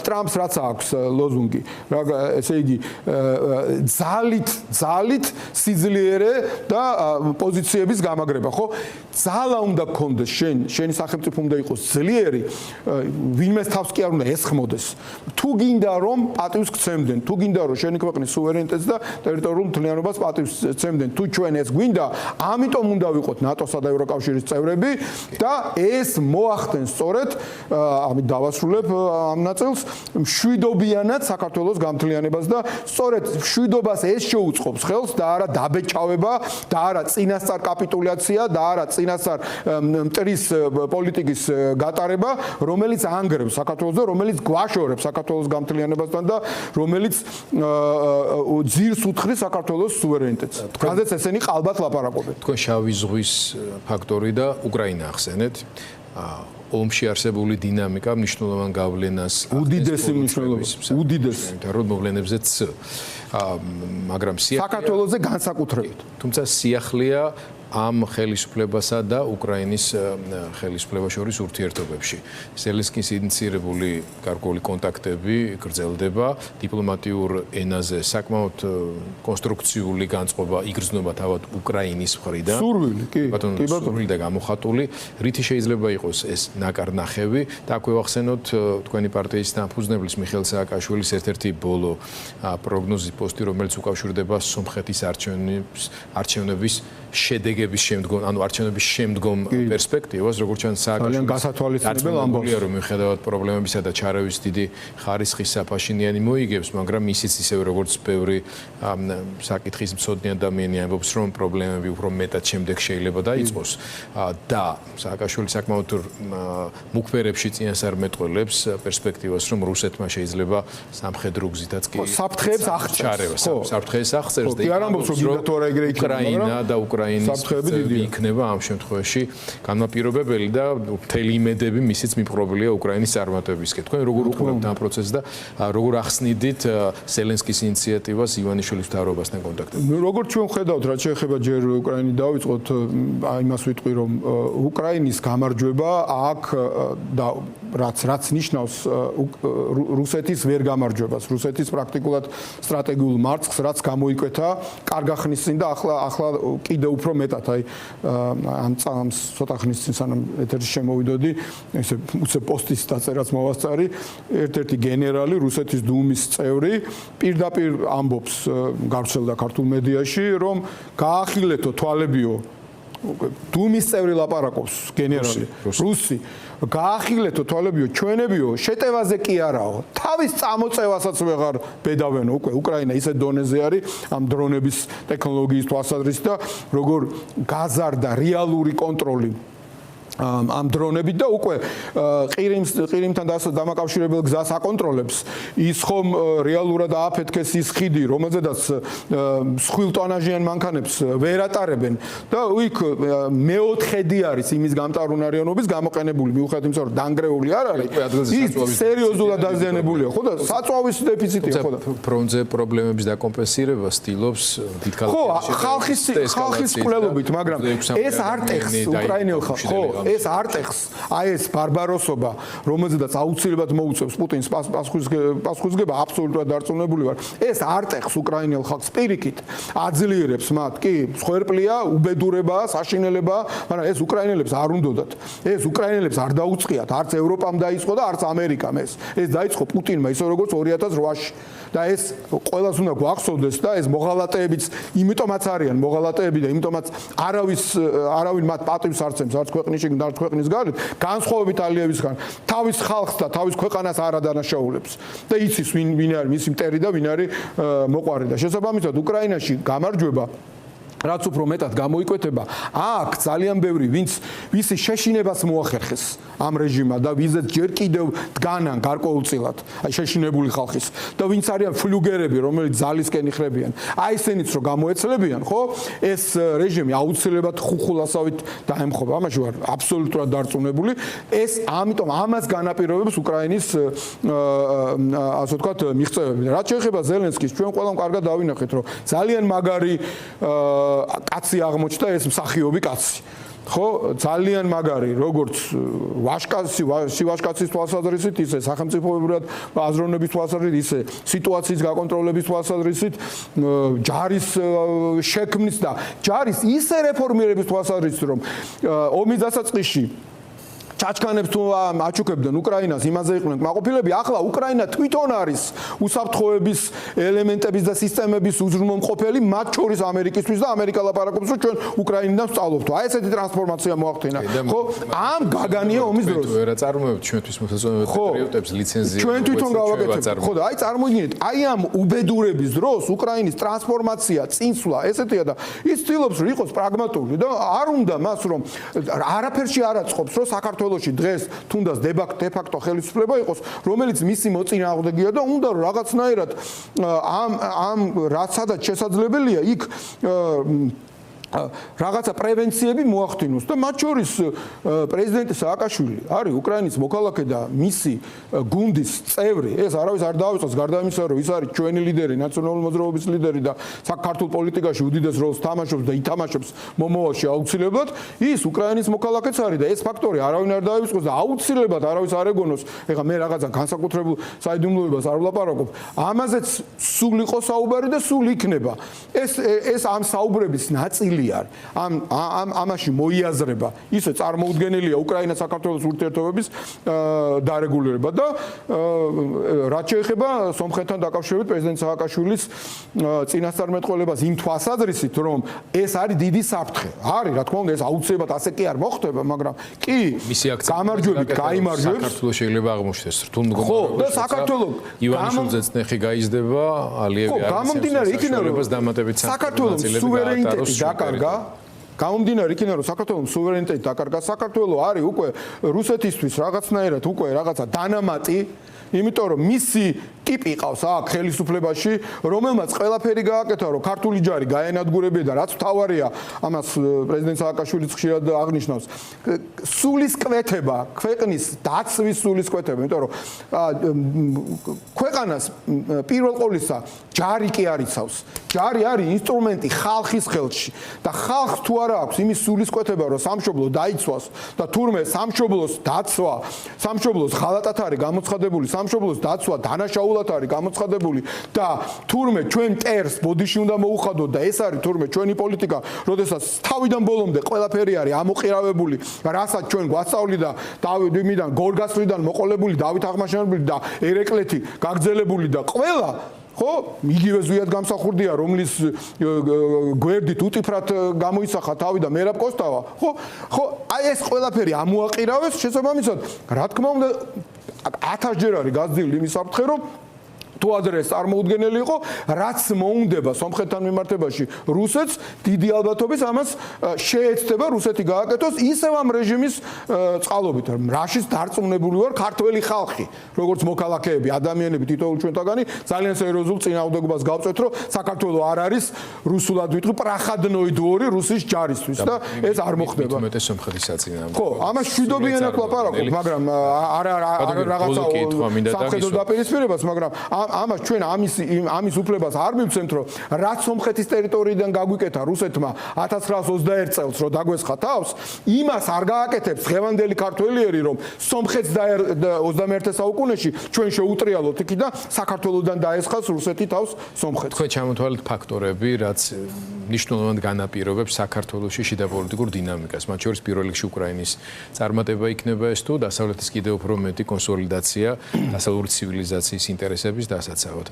ტრამპს რაც აქვს ლოზუნგი, ესე იგი ძალით სიძლიერე და პოზიციების გამაგრება, ხო? ძალა უნდა გქონდეს შენი სახელმწიფო უნდა იყოს ძლიერი, ვინმეს თავს კი არ უნდა ესხმოდეს. თუ გინდა რომ პატივს გცემდნენ, თუ გინდა რომ შენი ქვეყნის სუვერენიტეტს და ტერიტორიულ მთლიანობას პატივს გცემდნენ, თუ ჩვენ ეს გვინდა, ამიტომ უნდა ვიყოთ ნატოსა და ევროკავშირის წევრები და ეს მოახდენს სწორედ ამით დავასრულებ ამ ნაწილს მშვიდობიანად საქართველოს გამთლიანებას და სწორედ მშვიდობას ეს შეუწყობს ხელს და არა დაბეჭავება და არა წინასწარ კაპიტულაცია და არა წინასწარ მტრის პოლიტიკის გატარება, რომელიც ანგრევს საქართველოს და რომელიც გვაშორებს საქართველოს გამთლიანებასთან და რომელიც ძირს უთხრის საქართველოს სუვერენიტეტს. რადგან ესენი ყალბად ლაპარაკობენ. თქვენ შავი ზღვის ფაქტორი და უკრაინა ახსენეთ. ომში არსებული დინამიკა მნიშვნელოვან გავლენას უდიდესი მნიშვნელობა უდიდესი მოვლენებზეც მაგრამ საქართველოზე განსაკუთრებით თუმცა სიახლეა ამ ხელისუფლებასა და უკრაინის ხელისუფლებას შორის ურთიერთობებში. ზელენსკის ინიციირებული გარკვეული კონტაქტები გრძელდება, დიპლომატიურ ენაზე საკმაოდ კონსტრუქციული განწყობა იგრძნობა თავად უკრაინის მხრიდან. სურვილი, კი, სურვილი და გამოხატული, რითი შეიძლება იყოს ეს ნაკარნახევი და აქვე ვახსენოთ თქვენი პარტიის დამფუძნებლის მიხეილ სააკაშვილის ერთ-ერთი ბოლო პროგნოზის პოსტი, რომელიც უკავშირდება სომხეთის არჩევნების შედეგების შემდგომ, ანუ არჩევნების შემდგომ პერსპექტივას, როგორც ჩვენ ძალიან გასათვალისწინებელ ამბავს, რომ მიუხედავად პრობლემებისა და ჩარევის დიდი ხარისხის საფაშინიანი მოიგებს, მაგრამ ისიც ისევე როგორც ბევრი საკითხის მცოდნე ადამიანი ამბობს, რომ პრობლემები უფრო მეტად შემდეგ შეიძლება დაიწყოს და სააკაშვილი საკმაოდ მუქფერებში წინასწარ მეტყველებს პერსპექტივას, რომ რუსეთმა შეიძლება სამხედრო გზითაც კი საფრთხეებს აღწევს. საფრთხეს აღწევს და არ ამბობს, რომ დიქტატორია ეგრე უკრაინა და უკრაინის იქნება ამ შემთხვევაში განმაპირობებელი და მთელი იმედები მისიც მიპყრობილია უკრაინის წარმატებისკენ. თქვენ როგორ უყურებთ ამ პროცესს და როგორ ახსნიდით ზელენსკის ინიციატივას ივანიშვილის მთავრობასთან კონტაქტებში? როგორც ჩვენ ხედავთ, რაც შეეხება ჯერ უკრაინით დავიწყოთ, იმას ვიტყვი, რომ უკრაინის გამარჯვება აქ და რაც ნიშნავს რუსეთის ვერ გამარჯვებას, რუსეთის პრაქტიკულად სტრატეგიულ მარცხს, რაც გამოიკვეთა კარგა ხნის წინ და ახლა კიდე უფრო მეტად, აი ამ ცოტა ხნის წინ სანამ ეთერში შემოვიდოდი, ესე უცე პოსტის დაწერაც მოვასწარი, ერთ-ერთი გენერალი, რუსეთის დუმის წევრი, პირდაპირ ამბობს გავრცელდა ქართულ მედიაში, რომ გაახილეთო თვალებიო დუმის წევრი ლაპარაკობს გენერალი რუსი გაახილეთო თვალებიო ჩვენებიო შეტევაზე კი არაო თავის წამოწევასაც ვეღარ ბედავენო უკვე უკრაინა ისეთ დონეზე არის ამ დრონების ტექნოლოგიის თვალსაზრისით და როგორ გაზარდა რეალური კონტროლი ამ დრონებით და უკვე ყირიმთან დამაკავშირებელ გზას აკონტროლებს ის ხომ რეალურად ააფეთქეს ის ხიდი რომელზედაც მსხვილტონაჟიან მანქანებს ვერ ატარებენ და იქ მეოთხედი არის იმის გამტარუნარიანობის გამოყენებული მიუხედავად იმისა რომ დანგრეული არ არის ის სერიოზულად დაზიანებულია ხო და საწვავის დეფიციტია ხო და ფრონტზე პრობლემების დაკომპენსირება სტილობს დიდ ხალხის კვლელობით მაგრამ ეს არ ტეხს უკრაინელ ხალხს ხო ეს არტეხს, აი ეს ბარბაროსობა, რომელზედაც აუცილებლად მოუწევს პუტინს პასუხისგება, აბსოლუტურად დარწმუნებული ვარ. ეს არტეხს უკრაინელ ხალხს პირიქით აძლიერებს მათ, კი, მსხვერპლია, უბედურებაა, საშინელებაა, მაგრამ ეს უკრაინელებს არ უნდათ. ეს უკრაინელებს არ დაუწყიათ, არც ევროპამ დაიწყო და არც ამერიკამ ეს. ეს დაიწყო პუტინმა, ისე როგორც 2008-ში. და ეს ყველას უნდა გვახსოვდეს და ეს მოღალატეებიც იმიტომაც არიან მოღალატეები და იმიტომაც არავინ მათ პატივს არ ცემს არც ქვეყნის შიგნით არც ქვეყნის გარეთ განსხვავებით ალიევისგან თავის ხალხს და თავის ქვეყანას არ ადანაშაულებს და იცის ვინ არის მისი მტერი და ვინ არის მოყვარე და შესაბამისად უკრაინაში გამარჯვება რაც უფრო მეტად გამოიკვეთება აქ ძალიან ბევრი ვისი შეშინებას მოახერხეს ამ რეჟიმმა და ვიზეთ ჯერ კიდევ დგანან გარკვეულწილად აი შეშინებული ხალხის და ვინც არიან ფლუგერები რომელიც ძალისკენ იხრებიან აი ესენიც რომ გამოეცლებიან ხო ეს რეჟიმი აუცილებლად ხუხულასავით დაემხობა ამაში ვარ აბსოლუტურად დარწმუნებული ეს ამიტომ ამას განაპირობებს უკრაინის ასე ვთქვათ მიღწევები რაც შეეხება ზელენსკის ჩვენ ყველამ კარგად დავინახეთ რომ ძალიან მაგარი კაცი აღმოჩნდა ეს მსახიობი კაცი ხო ძალიან მაგარი როგორც ვაშკაცის თვალსაზრისით ისე სახელმწიფოებრივად აზროვნების თვალსაზრისით ისე სიტუაციის გაკონტროლების თვალსაზრისით ჯარის შექმნის და ჯარის ისე რეფორმირების თვალსაზრისით რომ ომის დასაწყისში ჩაჩქანებს თუ აჩუქებდნენ უკრაინას იმაზე იყვნენ კმაყოფილები ახლა უკრაინა თვითონ არის უსაფრთხოების ელემენტების და სისტემების უზრუნველყოფელი მათ შორის ამერიკისთვის და ამერიკა ლაპარაკობს რომ ჩვენ უკრაინიდან ვსწავლობთ აი ესეთი ტრანსფორმაცია მოახდინა ხო ამ გაგანია ომის დროს თუ ვერა წარმოებთ ჩვენთვის მოსაწონებელ პატრიოტებს ლიცენზია ჩვენ თვითონ გავაკეთებთ ხო და აი წარმოგიდგენთ აი ამ უბედურების დროს უკრაინის ტრანსფორმაცია წინსვლა ესეთია და ის ცდილობს რომ იყოს პრაგმატული და არ უნდა მას რომ არაფერში არ აწყობს რომ საქართველოს დღეს თუნდაც დე-ფაქტო ხელისუფლება იყოს, რომელიც მისი მოწინააღმდეგეა და უნდა რაღაცნაირად ამ რაცადაც შესაძლებელია იქ რაღაცა პრევენციები მოახდინოს და მათ შორის პრეზიდენტი სააკაშვილი არის უკრაინის მოქალაქე და მისი გუნდის წევრი ეს არავის არ დაავიწყოს გარდა იმისა რომ ის არის ჩვენი ლიდერი ნაციონალური მოძრაობის ლიდერი და საქართველოს პოლიტიკაში უდიდეს როლს თამაშობს და ითამაშებს მომავალში აუცილებლად ის უკრაინის მოქალაქეც არის და ეს ფაქტორი არავინ არ დაავიწყოს და აუცილებლად არავის არ ეგონოს ეხლა მე რაღაცა განსაკუთრებულ საიდუმლოებას არ ვლაპარაკობ ამაზეც სულ იყო საუბარი და სულ იქნება ეს ამ საუბრების ნაწილი ამაში მოიაზრება ისე წარმოუდგენელია უკრაინა საქართველოს ურთიერთობების დარეგულირება და რაც შეეხება სომხეთთან დაკავშირებით პრეზიდენტ სააკაშვილის წინასწარმეტყველებას იმ თვალსაზრისით რომ ეს არის დიდი საფრთხე არის რა თქმა უნდა ეს აუცილებლად ასე კი არ მოხდება მაგრამ კი გამარჯვებით გაიმარჯვებს საქართველოს შეიძლება აღმოჩნდეს რთულ მდგომარეობაში და საქართველოს ივანიშვილზეც ნეხი გაიზრდება ალიევი არის გამომდინარე იქიდან რომ საქართველოს სუვერენიტეტი დაკარგა გამომდინარე იქიდან რომ საქართველოს სუვერენიტეტი დაკარგა საქართველოს არის უკვე რუსეთისთვის რაღაცნაირად უკვე რაღაცა დანამატი იმიტომ რომ მისი კიპი ყავს აქ ხელისუფლებაში რომელმაც ყველაფერი გააკეთა რომ ქართული ჯარი გაენადგურებია და რაც თავარია ამას პრეზიდენტ სააკაშვილიც ხშირად აღნიშნავს სულისკვეთება ქვეყნის დაცვის სულისკვეთება იმიტომ რომ ქვეყანას პირველ ყოვლისა ჯარი კი არ იცავს ჯარი არის ინსტრუმენტი ხალხის ხელში და ხალხს თუ არა აქვს იმის სულისკვეთება რომ სამშობლო დაიცვას და თურმე სამშობლოს დაცვა სამშობლოს ღალატად არის გამოცხადებული სამშობლოს დაცვა დანაშაულად არის გამოცხადებული და თურმე ჩვენ მტერს ბოდიში უნდა მოუხადოთ და ეს არის თურმე ჩვენი პოლიტიკა, როდესაც თავიდან ბოლომდე ყველაფერი არის ამოყირავებული, რასაც ჩვენ გვასწავლიდა დავიდიდან გორგასლიდან მოყოლებული დავით აღმაშენებელი და ერეკლეთი გაგრძელებული და ყველა ხო იგივე ზვიად გამსახურდია რომლის გვერდით უტიფრად გამოისახა თავი და მერაბ კოსტავა ხო აი ეს ყველაფერი ამოაყირავეს შესაბამისად რა თქმა უნდა 1000-ჯერ არის გაზრდილი იმის საფრთხე რომ თუ ადრეს წარმოუდგენელი იყო რაც მოუნდება სომხეთთან მიმართებაში რუსეთს დიდი ალბათობით ამას შეეცდება რუსეთი გააკეთოს ისევ ამ რეჟიმის წყალობით რაშიც დარწმუნებული ვარ ქართველი ხალხი როგორც მოქალაქეები ადამიანები თითოეულ ჩვენთაგანი ძალიან სერიოზულ წინააღმდეგობას გავწევთ რომ საქართველოს არ არის რუსულად ვიტყვი პრახადნოიდური რუსის ჯარისთვის და ეს არ მოხდება მეტე სომხეთის საწინააღმდეგო ხო ამას შვიდობიანად ვაპარაკობ მაგრამ არა რაღაცა სამხედრო დაპირისპირებას მაგრამ ამას ჩვენ ამის უფლებას არ მივცემთ, რომ რაც სომხეთის ტერიტორიიდან გაგვიკეთა რუსეთმა 1921 წელს, რომ დაგვესხა თავს, იმას არ გააკეთებს ღევანდელი ქართველიერი, რომ სომხეთს 21 საუკუნეში ჩვენ შეუტრიალოთ იქიდან საქართველოსდან დაესხას რუსეთი თავს სომხეთს. თქვენ ჩამოთვალეთ ფაქტორები, რაც მნიშვნელოვნად განაპირობებს საქართველოში შიდა პოლიტიკურ დინამიკას. მათ შორის პირველ რიგში უკრაინის წარმატება იქნება ეს თუ დასავლეთის კიდევ უფრო მეტი კონსოლიდაცია დასავლური ცივილიზაციის ინტერესების დასაცავად.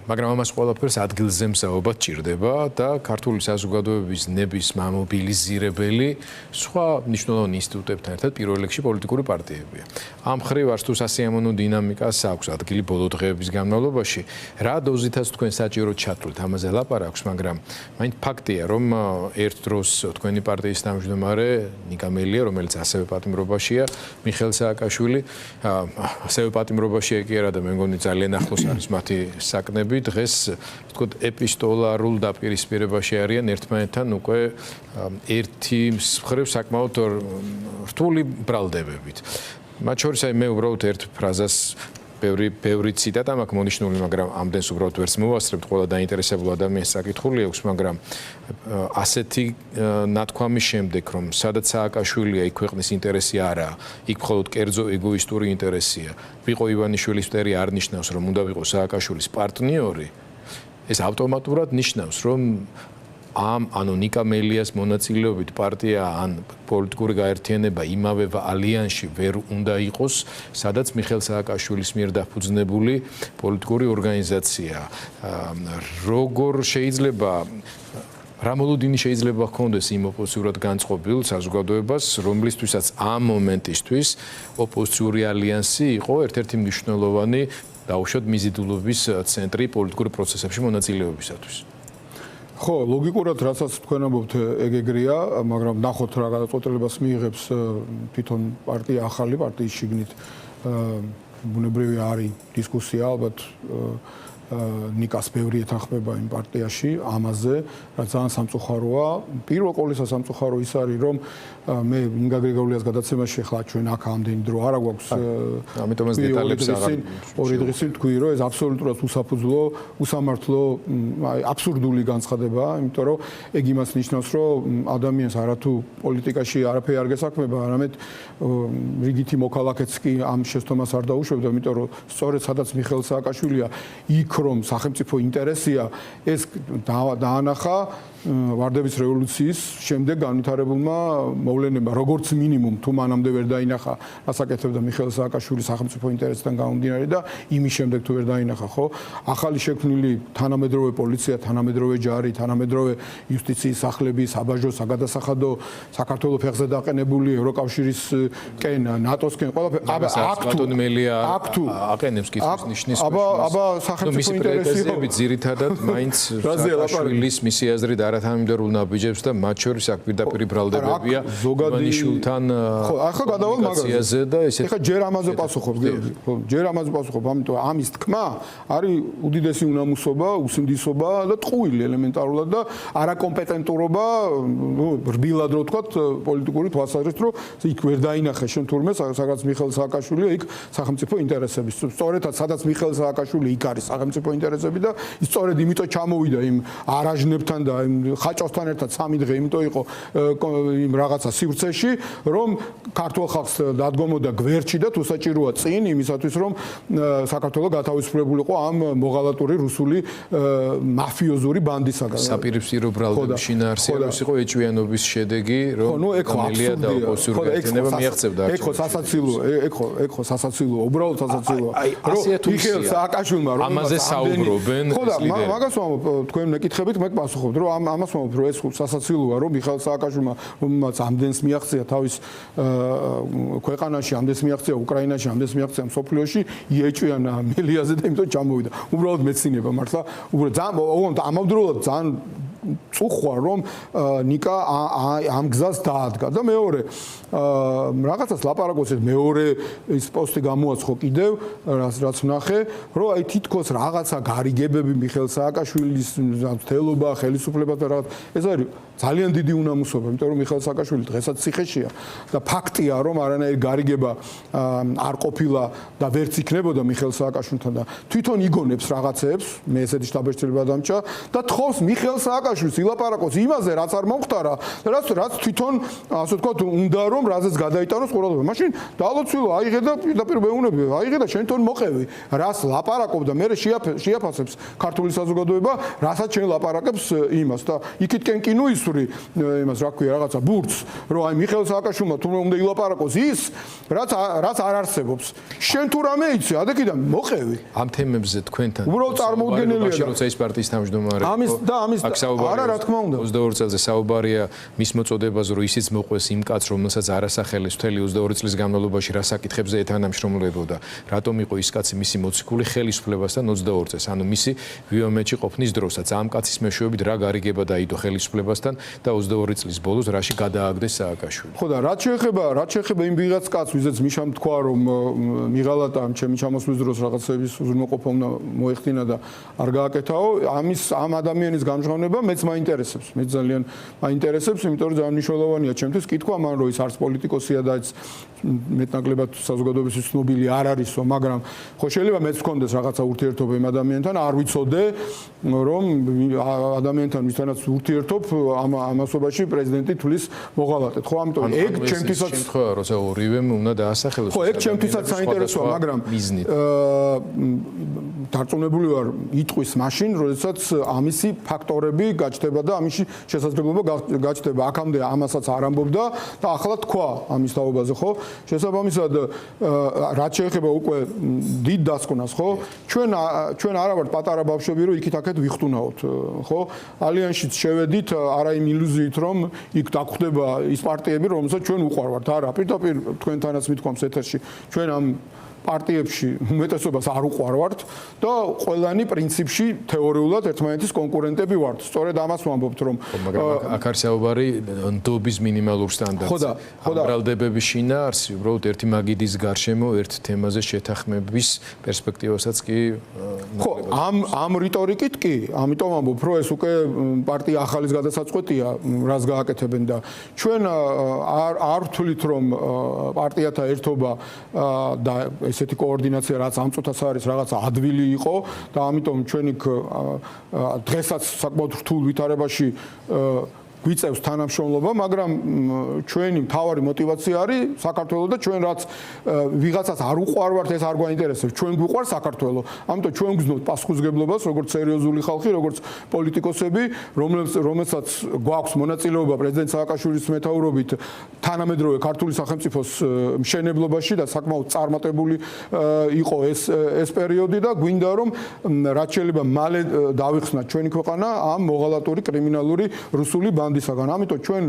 მაგრამ ამას ყველაფერს ადგილზე მზაობა ჭირდება და ქართული საზოგადოების ნების მამობილიზირებელი სხვა მნიშვნელოვან ინსტიტუტებთან ერთად პირველ რიგში პოლიტიკური პარტიებია. ამ მხრივ არც თუ სასიამოვნო დინამიკას აქვს ადგილი ბოლო დღეების განმავლობაში, რა დოზითაც თქვენ საჭიროდ ჩათვლით ამაზე ლაპარაკს, მაგრამ მაინც ფაქტია, რომ ერთ დროს თქვენი პარტიის თავმჯდომარე ნიკა მელია, რომელიც ასევე პატიმრობაშია, მიხეილ სააკაშვილი, ასევე პატიმრობაშია კი არა და მე მგონი ძალიან ახლოს არის მათი საკნები, დღეს ვთქვათ ეპისტოლარულ დაპირისპირებაში არიან ერთმანეთთან უკვე ერთი მხრივ საკმაოდ რთული ბრალდებებით. მათ შორის აი მე უბრალოდ ერთ ფრაზას ბევრი ციტატა მაქვს მონიშნული, მაგრამ ამდენს უბრალოდ ვერც მოვასწრებთ, ყველა დაინტერესებულ ადამიანს საკითხული აქვს, მაგრამ ასეთი ნათქვამის შემდეგ, რომ სადაც სააკაშვილია, იქ ქვეყნის ინტერესი არაა, იქ მხოლოდ კერძო ეგოისტური ინტერესია. ვიყო ივანიშვილის მტერი არ ნიშნავს, რომ უნდა ვიყო სააკაშვილის პარტნიორი, ეს ავტომატურად ნიშნავს, რომ ანუ ნიკა მელიას მონაწილეობით პარტია ან პოლიტიკური გაერთიანება იმავე ალიანსში ვერ უნდა იყოს, სადაც მიხეილ სააკაშვილის მიერ დაფუძნებული პოლიტიკური ორგანიზაცია. როგორ შეიძლება რა მოლოდინი შეიძლება ჰქონდეს იმ ოპოზიციურად განწყობილ საზოგადოებას, რომლისთვისაც ამ მომენტისთვის ოპოზიციური ალიანსი იყო ერთ-ერთი მნიშვნელოვანი დაუშვათ მიზიდულობის ცენტრი პოლიტიკური პროცესებში მონაწილეობისათვის. ხო, ლოგიკურად რასაც თქვენ ამბობთ ეგრეა, მაგრამ ნახოთ რა გადაწყვეტილებას მიიღებს თვითონ პარტია ახალი პარტიის შიგნით. ბუნებრივი არის დისკუსია ალბათ ნიკას ბევრი ეთანხმება იმ პარტიაში ამაზე, რაც ძალიან სამწუხაროა. პირველ ყოვლისა სამწუხარო ის არის, რომ მე ინგა გრიგოლიას გადაცემაში ახლა ჩვენ აქ ამდენი დრო არ აქვს. ამიტომ ეს დეტალებს აღარ ორი დღის წინ თქვი, რომ ეს აბსოლუტურად უსაფუძვლო, უსამართლო, აბსურდული განცხადებაა, იმიტომ რომ ეგ იმას ნიშნავს, რომ ადამიანს არათუ პოლიტიკაში არაფერი არ გესაქმება, არამედ რიგითი მოქალაქეც კი ამ შეცდომას არ დაუშვებდა, იმიტომ რომ სწორედ სადაც მიხეილ სააკაშვილია, იქ რომ სახელმწიფო ინტერესია, ეს დაანახა ვარდების რევოლუციის შემდეგ განვითარებულმა მოვლენებმა, როგორც მინიმუმ თუ მანამდე ვერ დაინახა, ასაკეთებდა მიხეილ სააკაშვილი სახელმწიფო ინტერესთან გამომდინარე და იმის შემდეგ თუ ვერ დაინახა, ხო? ახალი შექმნილი თანამედროვე პოლიცია, თანამედროვე ჯარი, თანამედროვე იუსტიციის სახლები, საბაჟო, საგადასახადო, საქართველოს ფეხზე დაყენებული ევროკავშირისკენ, ნატოსკენ, ყველაფერი. ბატონ მელია აყენებს კითხვის ნიშნის. აბა სახელმწიფო ინტერესია ძირითადად მაინც სააკაშვილის მისი აზრით არათანმიმდევრულ ნაბიჯებს და მათ შორის აქ პირდაპირ ბრალდებებია ივანიშვილთან ახლა გადავალ მაგაზე და ესეთ ეხლა ჯერ ამაზე პასუხობ გიორგი, ხო, ჯერ ამაზე პასუხობ, ამიტომ ამის თქმა არის უდიდესი უნამუსობა, usindisობა და ტყუილი ელემენტარულად და არაკომპეტენტურობა, რბილად რო ვთქვათ, პოლიტიკური თვალსაზრისით, რომ იქ ვერ დაინახე შენ თურმე სადაც მიხეილ სააკაშვილია, იქ სახელმწიფო ინტერესების. სწორედაც სადაც მიხეილ სააკაშვილი იქ არის სახელმწიფო ინტერესები და სწორედ იმიტომ ჩამოვიდა იმ არაჟნებთან და იმ ხაჭოსთან ერთად 3 დღე იმიტომ იყო იმ რაღაცა სივრცეში, რომ ქართულ ხალხს დადგომოდა გვერდში და თუ საჭიროა წინ იმისათვის, რომ საქართველოს გათავისუფლებულიყო ამ მოღალატური რუსული მაფიოზური ბანდისაგან. საპირისპირო ბრალდების შინაარსი იყო ეჭვიანობის შედეგი, რომ მელია და ოპოზიციური გაერთიანება მიაღწევდა. ეგ ხო სასაცილოა, უბრალოდ სასაცილოა. რომ მიხეილ სააკაშვილმა რომ ამაზე საუბრობენ ხო და მაგას ვამბობ, თქვენ მეკითხებით, მე პასუხობთ, რომ ამას ვამბობ, რომ ეს სასაცილოა, რომ მიხეილ სააკაშვილმა რომელმაც ამდენს მიაღწია თავის ქვეყანაში, ამდენს მიაღწია უკრაინაში, ამდენს მიაღწია მსოფლიოში, იეჭვიანა მელიაზე და იმიტომ ჩამოვიდა. უბრალოდ მეცინება მართლა, უბრალოდ ძალიან ამავდროულად ძალიან წუხვა რომ ნიკა ამ გზას დაადგა და მეორე რაღაცას ლაპარაკობს მეორე ის პოსტი გამოაცხო კიდევ რაც ვნახე რომ აი თითქოს რაღაცა გარიგებები მიხეილ სააკაშვილის თელობა ხელისუფლება და რაღაც ეს არის ძალიან დიდი უნამუსობა იმიტომ რომ მიხეილ სააკაშვილი დღესაც ციხეშია და ფაქტია რომ არანაირი გარიგება არ ყოფილა და ვერც იქნებოდა მიხეილ სააკაშვილთან და თვითონ იგონებს რაღაცეებს მე ესეთი შთაბეჭდილება დამჭა და თხოვს მიხეილ სააკაშვილს ილაპარაკოს იმაზე რაც არ მომხდარა რაც თვითონ ასე ვთქვათ უნდა რომ რაზეც გადაიტანოს ყურადღება მაშინ დაალოცვილო აიღე და პირდაპირ მეუნები აიღე და შენ თვითონ მოყევი რას ლაპარაკობ და მე შეაფასებს ქართული საზოგადოება რასაც შენ ლაპარაკებს იმას და იქითკენ კი ნუ ისური იმას რა ქვია რაღაცა ბურთს რომ აი მიხეილ სააკაშვილმა თუ უნდა ილაპარაკოს ის რაც არ არსებობს შენ თუ რამე იცი ადაკიდან მოყევი ამ თემებზე თქვენთან უბრალოდ წარმოუდგენელია როცა ის პარტიის თავმჯდომარე ამის არა რა თქმა უნდა 22 წელზე საუბარია მის მოწოდებაზე რომ ისიც მოყვეს იმ კაცს რომელსაც არასახელეს მთელი 22 წლის განმავლობაში რა საკითხებზე ეთანამშრომლებოდა რატომ იყო ის კაცი მისი მოციქული ხელისუფლებასთან 22 წელს ანუ მისი ვიომეთში ყოფნის დროსაც ამ კაცის მეშვეობით რა გარიგება დაიდო ხელისუფლებასთან და 22 წლის ბოლოს რაში გადააგდეს სააკაშვილი ხო და რაც შეეხება იმ ვიღაც კაცს ვიზეც მიშამ თქვა რომ მიღალატა ჩემი ჩამოსვლის დროს რაღაცების უზრუნველყოფა უნდა მოეხდინა და არ გააკეთაო ამ ადამიანის გამჟღავნება მეც მაინტერესებს მე ძალიან მაინტერესებს იმიტომ რომ ძალიან მნიშვნელოვანია ჩემთვის კითხვა მან რომ ის არც პოლიტიკოსია და მეტნაკლებად საზოგადოებისთვის ცნობილი არ არისო მაგრამ ხო შეიძლება მეც ვქონდეს რაღაცა ურთიერთობა იმ ადამიანთან არ ვიცოდე რომ ადამიანთან ვისთანაც ურთიერთობ ამასობაში პრეზიდენტი თulis მოღალატეთ ხო ამიტომ ეგ ჩემთვისაც შემთხვევა როცა ორივემ უნდა დაასახელოს ხო ეგ ჩემთვისაც საინტერესოა მაგრამ დარწმუნებული ვარ იტყვის მაშინ როდესაც ამისი ფაქტორები გაჩნდება და ამისი შესაძლებლობა გაჩნდება აქამდე ამასაც არ ამბობდა და ახლა თქვა ამის თაობაზე ხო შესაბამისად რაც შეეხება უკვე დიდ დასკვნას ხო ჩვენ არა ვართ პატარა ბავშვები რომ იქით-აქეთ ვიხტუნაოთ ხო ალიანსშიც შევედით არა იმ ილუზიით რომ იქ დაგხვდება ის პარტიები რომელსაც ჩვენ უყვარვართ არა პირდაპირ თქვენთანაც მithქვამს ეთერში ჩვენ ამ პარტიებში უმეტესობას არ უყვარვართ და ყველანი პრინციპში თეორიულად ერთმანეთის კონკურენტები ვართ. სწორედ ამას ვამბობთ რომ მაგრამ აქ არის საუბარი ნდობის მინიმალურ სტანდარტზე. ბრალდებების შინაარსი უბრალოდ ერთი მაგიდის გარშემო ერთ თემაზე შეთანხმების პერსპექტივასაც კი ხო ამ რიტორიკით კი ამიტომ ამბობ რომ ეს უკვე პარტია ახალის გადასაწყვეტია რას გააკეთებენ და ჩვენ არ ვთვლით რომ პარტიათა ერთობა და ესეთი კოორდინაცია რაც ამ წუთას არის რაღაცა ადვილი იყო და ამიტომ ჩვენ იქ დღესაც საკმაოდ რთულ ვითარებაში გვიწევს თანამშრომლობა, მაგრამ ჩვენი მთავარი мотиваცია არის საქართველოს და ჩვენ რაც ვიღაცას არ უყვარვართ, ეს არ გვაინტერესებს. ჩვენ გვიყვარს საქართველოს. ამიტომ ჩვენ გზნობთ პასუხისმგებლობას, როგორც სერიოზული ხალხი, როგორც პოლიტიკოსები, რომელსაც გვაქვს მონაწილეობა პრეზიდენტ სააკაშვილის მეთაურობით თანამედროვე ქართული სახელმწიფოს მშენებლობაში და საკმაოდ წარმატებული იყო ეს პერიოდი და გვინდა რომ რაც შეიძლება მალე დავიხსნათ ჩვენი ქვეყანა ამ მოღალატური კრიმინალური რუსული ისაგან ამიტომ ჩვენ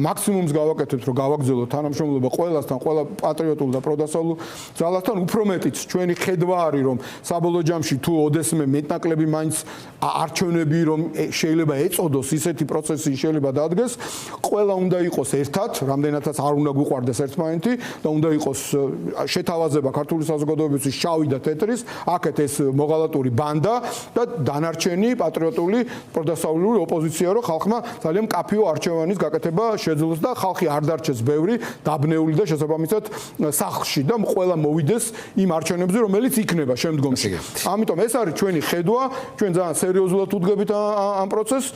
მაქსიმუმს გავაკეთებთ რომ გავაგზავნოთ თანამშრომლობა ყველასთან, ყველა პატრიოტულ და პროდასავლურ ძალასთან, უფრო მეტიც ჩვენი ხედვა არის რომ საბოლოო ჯამში თუ ოდესმე მეტნაკლები მაინც არჩევნები რომ შეიძლება ეწოდოს ისეთი პროცესი შეიძლება დაადგეს, ყველა უნდა იყოს ერთად, რამდენადაც არ უნდა გვიყვარდეს ერთმანეთი და უნდა იყოს შეთავაზება ქართული საზოგადოებისთვის შავი და თეთრის, აქეთ ეს მოღალატური ბანდა და დანარჩენი პატრიოტული პროდასავლური ოპოზიცია რომ ხალხმა ძალიან არჩევანის გაკეთება შეძლოს და ხალხი არ დარჩეს ბევრი დაბნეული და შესაბამისად სახლში და ყველა მოვიდეს იმ არჩევნებზე რომელიც იქნება შემდგომში. ამიტომ ეს არის ჩვენი ხედვა, ჩვენ ძალიან სერიოზულად უდგებით ამ პროცესს.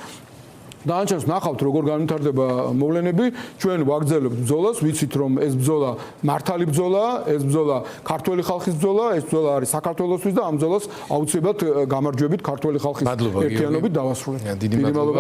დაანჩენს ნახავთ როგორ განვითარდება მოვლენები, ჩვენ ვაგრძელებთ ბრძოლას, ვიცით რომ ეს ბრძოლა მართალი ბრძოლაა, ეს ბრძოლა ქართველი ხალხის ბრძოლაა, ეს ბრძოლა არის საქართველოსთვის და ამ ბრძოლას აუცილებლად გამარჯვებით ქართველი ხალხის ერთიანობით დავასრულებთ. დიდი მადლობა.